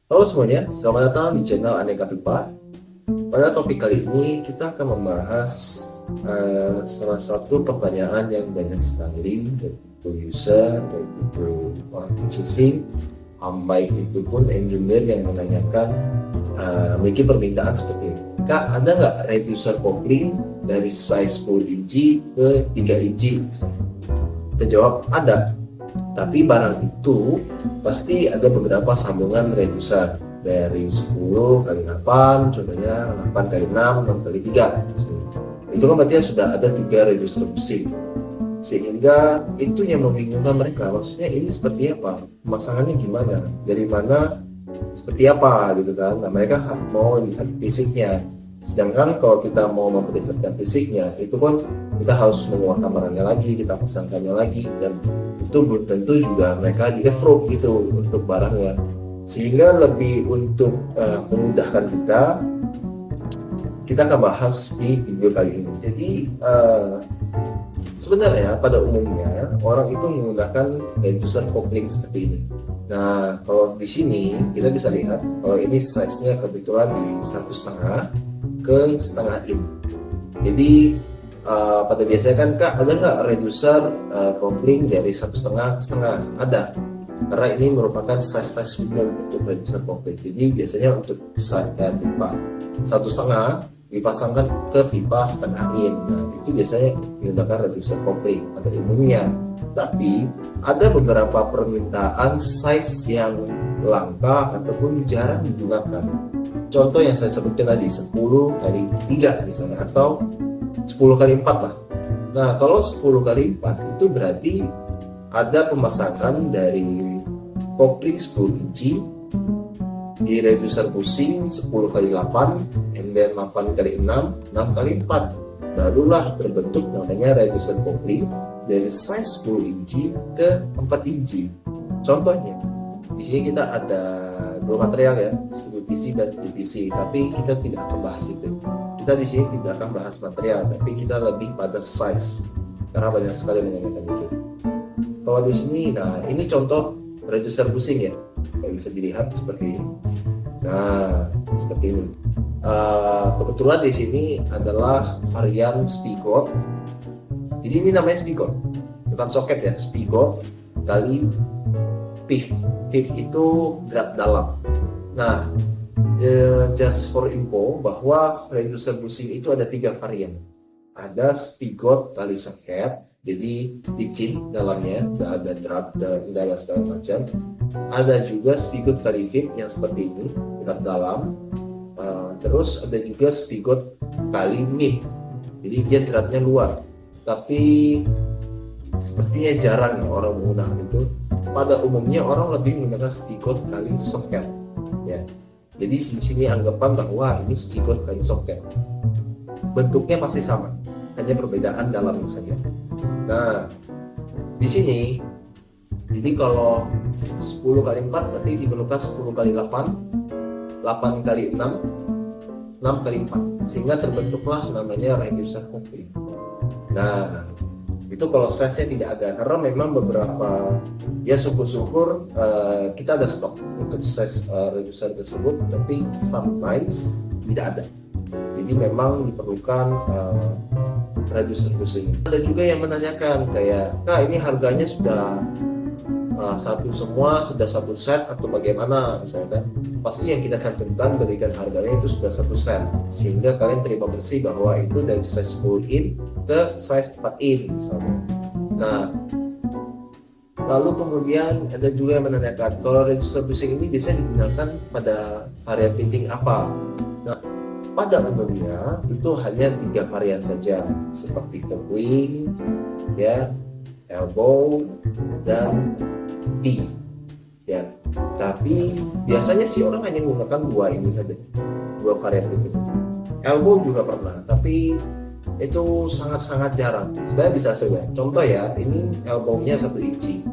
Halo semuanya, selamat datang di channel Aneka Pipa. Pada topik kali ini kita akan membahas salah satu pertanyaan yang banyak sekali, yaitu user, yaitu orang purchasing, baik itu pun engineer yang menanyakan memiliki permintaan seperti ini. Kak, ada nggak reducer kopling dari size 10 inci ke 3 inci? Kita jawab ada. Tapi barang itu pasti ada beberapa sambungan reducer dari 10 kali 8, contohnya 8 kali 6, 6 kali 3. Itu kan berarti sudah ada 3 reducer pusing. Sehingga itu yang membingungkan mereka. Maksudnya ini seperti apa? Pemasangannya gimana? Dari mana? Seperti apa gitu kan? Nah, mereka mau lihat fisiknya. Sedangkan kalau kita mau memperlihatkan fisiknya, itu kan kita harus mengeluarkan barangnya lagi, kita pasangkannya lagi, dan itu belum tentu juga mereka di approve gitu untuk barangnya. Sehingga lebih untuk memudahkan kita akan bahas di video kali ini. Jadi sebenarnya pada umumnya orang itu menggunakan reducer kopling seperti ini. Nah, kalau di sini kita bisa lihat kalau ini size-nya kebetulan di 1,5 ke setengah in. Jadi pada biasanya kan Kak, ada nggak reducer kopling dari 1,5 ke setengah? Ada, karena ini merupakan size umum untuk reducer kopling. Jadi biasanya untuk pipa 1,5 dipasangkan ke pipa setengah in. Nah, itu biasanya menggunakan reducer kopling pada umumnya. Tapi ada beberapa permintaan size yang langka ataupun jarang digunakan. Contoh yang saya sebutkan tadi 10 kali 3 misalnya, atau 10 kali 4 lah. Nah, kalau 10 kali 4 itu berarti ada pemasangan dari kopling 10 inci di reducer pusing 10 kali 8, and then 8 kali 6, 6 kali 4. Barulah terbentuk namanya reducer kopling dari size 10 inci ke 4 inci. Contohnya, di sini kita ada dua material ya, CPVC dan PVC, tapi kita tidak akan bahas itu. Kita di sini tidak akan bahas material, tapi kita lebih pada size, karena banyak sekali menanyakan itu. Kalau di sini, nah ini contoh reducer pusing ya, kalau bisa dilihat seperti ini. Nah, seperti ini. Kebetulan di sini adalah varian spigot. Jadi ini namanya spigot, bukan soket ya, spigot kali PIV. PIV itu drat dalam. Nah, just for info bahwa reducer pusing itu ada 3 varian. Ada spigot kali soket, jadi licin dalamnya, nggak ada drat dan udara segala macam. Ada juga spigot kali PIV yang seperti ini, drat dalam. Terus ada juga spigot kali MIP, jadi dia dratnya luar. Tapi sepertinya jarang ya orang menggunakan itu. Pada umumnya orang lebih menggunakan spigot kali soket ya. Jadi di sini anggapan bahwa ini spigot kali soket. Bentuknya pasti sama, hanya perbedaan dalamnya saja. Nah, di sini jadi kalau 10 kali 4 berarti diperlukan 10 kali 8, 8 kali 6, 6 kali 4, sehingga terbentuklah namanya reducer kopling. Nah, itu kalau size-nya tidak ada, karena memang beberapa ya syukur-syukur kita ada stok untuk size reducer tersebut, tapi sometimes tidak ada. Jadi memang diperlukan reducer pusing. Ada juga yang menanyakan kayak, Kak, ini harganya sudah satu semua, sudah satu set atau bagaimana misalnya kan? Pasti yang kita cantumkan berikan harganya itu sudah satu set, sehingga kalian terima bersih bahwa itu dari size 10 in ke size 4 in misalnya. Nah, lalu kemudian ada juga yang menanyakan kalau reducer pusing ini biasanya digunakan pada varian fitting apa. Nah, pada umumnya itu hanya 3 varian saja, seperti wing ya, elbow, dan T ya. Tapi biasanya sih orang hanya menggunakan 2 ini saja, 2 varian itu. Elbow juga pernah, tapi itu sangat-sangat jarang. Sebenarnya bisa saja. Contoh ya, ini elbow-nya 1 inci.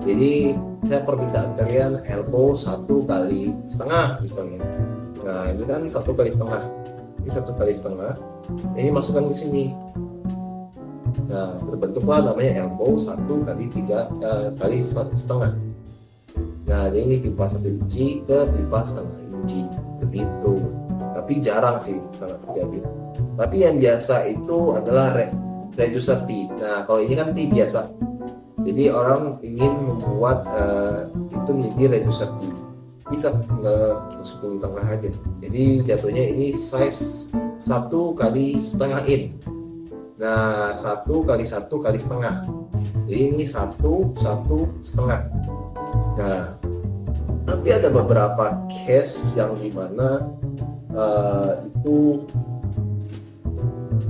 Jadi saya permintaan kalian elbow 1 kali setengah misalnya. Nah, ini kan 1 kali setengah. Ini 1 kali setengah. Ini masukkan ke sini. Nah, terbentuklah namanya elbow 1 kali 3 kali setengah. Nah, ini pipa 1 inci ke pipa setengah inci begitu. Tapi jarang sih sangat terjadi. Tapi yang biasa itu adalah reducer T. Nah, kalau ini kan T biasa. Jadi orang ingin membuat itu menjadi reducer T. Bisa nggak 10 tengah aja. Jadi jatuhnya ini size 1 kali setengah in. Nah, 1 kali 1 kali setengah. Jadi ini 1 1 setengah. Nah, tapi ada beberapa case yang dimana itu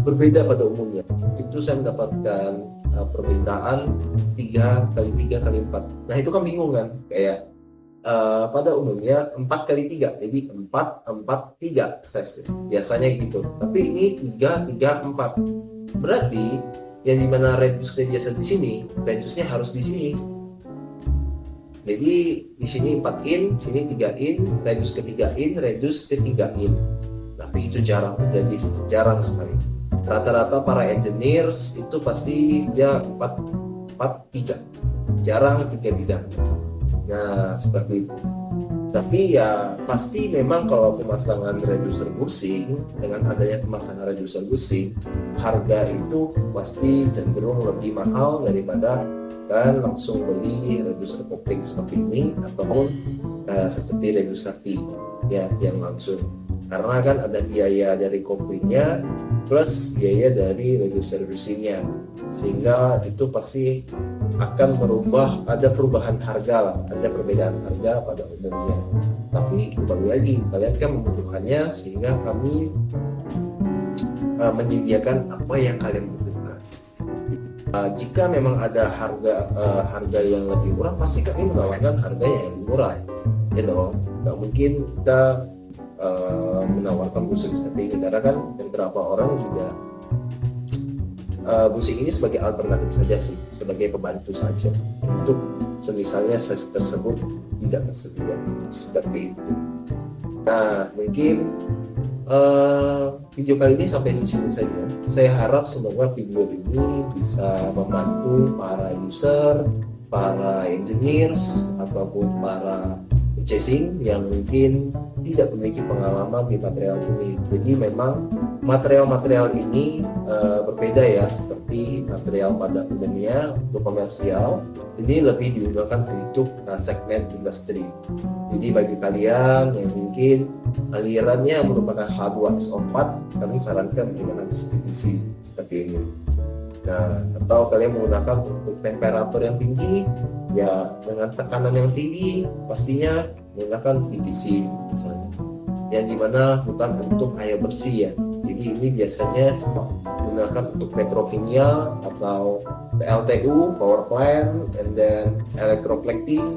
berbeda pada umumnya. Itu saya mendapatkan permintaan 3 kali 3 kali 4. Nah, itu kan bingung kan, kayak pada umumnya 4 kali 3, jadi 4 4 3 size biasanya gitu. Tapi ini 3 3 4. Berarti yang dimana radiusnya biasa di sini, radiusnya harus di sini. Jadi di sini 4 in, sini 3 in, radius ke-3 in, radius ke-3 in. Tapi itu jarang terjadi, jarang sekali. Rata-rata para engineers itu pasti dia 4 4 3. Jarang 3 3. Nah, seperti itu. Tapi ya pasti memang kalau pemasangan reducer bushing, dengan adanya pemasangan reducer bushing, harga itu pasti cenderung lebih mahal daripada kan langsung beli reducer kopling seperti ini ataupun seperti reducer T ya yang langsung, karena kan ada biaya dari koplingnya plus biaya dari reducer bushingnya, sehingga itu pasti akan merubah, ada perubahan harga lah, ada perbedaan harga pada umumnya. Tapi kembali lagi, kalian kan membutuhkannya sehingga kami menyediakan apa yang kalian butuhkan. Jika memang ada harga yang lebih murah, pasti kami menawarkan harga yang lebih murah, ya dong. Nggak mungkin kita menawarkan bushing seperti ini, karena kan beberapa orang juga bushing ini sebagai alternatif saja sih, sebagai pembantu saja untuk semisalnya size tersebut tidak tersedia seperti itu. Nah, mungkin video kali ini sampai di sini saja. Saya harap semoga video ini bisa membantu para user, para engineers ataupun para purchasing yang mungkin tidak memiliki pengalaman di material ini. Jadi memang material-material ini berbeda ya, seperti material pada umumnya untuk komersial, ini lebih digunakan untuk segmen industri. Jadi bagi kalian yang mungkin alirannya merupakan H2SO4, kami sarankan menggunakan PVC seperti ini. Nah, atau kalian menggunakan untuk temperatur yang tinggi, ya dengan tekanan yang tinggi, pastinya menggunakan PVC misalnya, yang dimana bukan untuk air bersih ya. Jadi ini biasanya menggunakan untuk petrokimia atau PLTU, power plant, and then electroplating,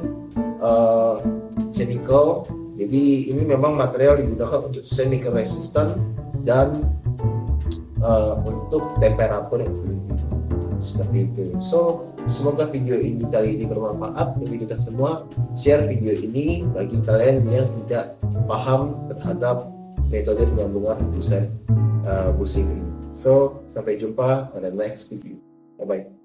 chemical. Jadi ini memang material digunakan untuk chemical resistant dan untuk temperatur yang tinggi seperti itu. So, semoga video ini kali ini bermanfaat bagi kita semua. Share video ini bagi kalian yang tidak paham terhadap metode penyambungan reducer bushing ini. So, sampai jumpa pada next video. Bye bye.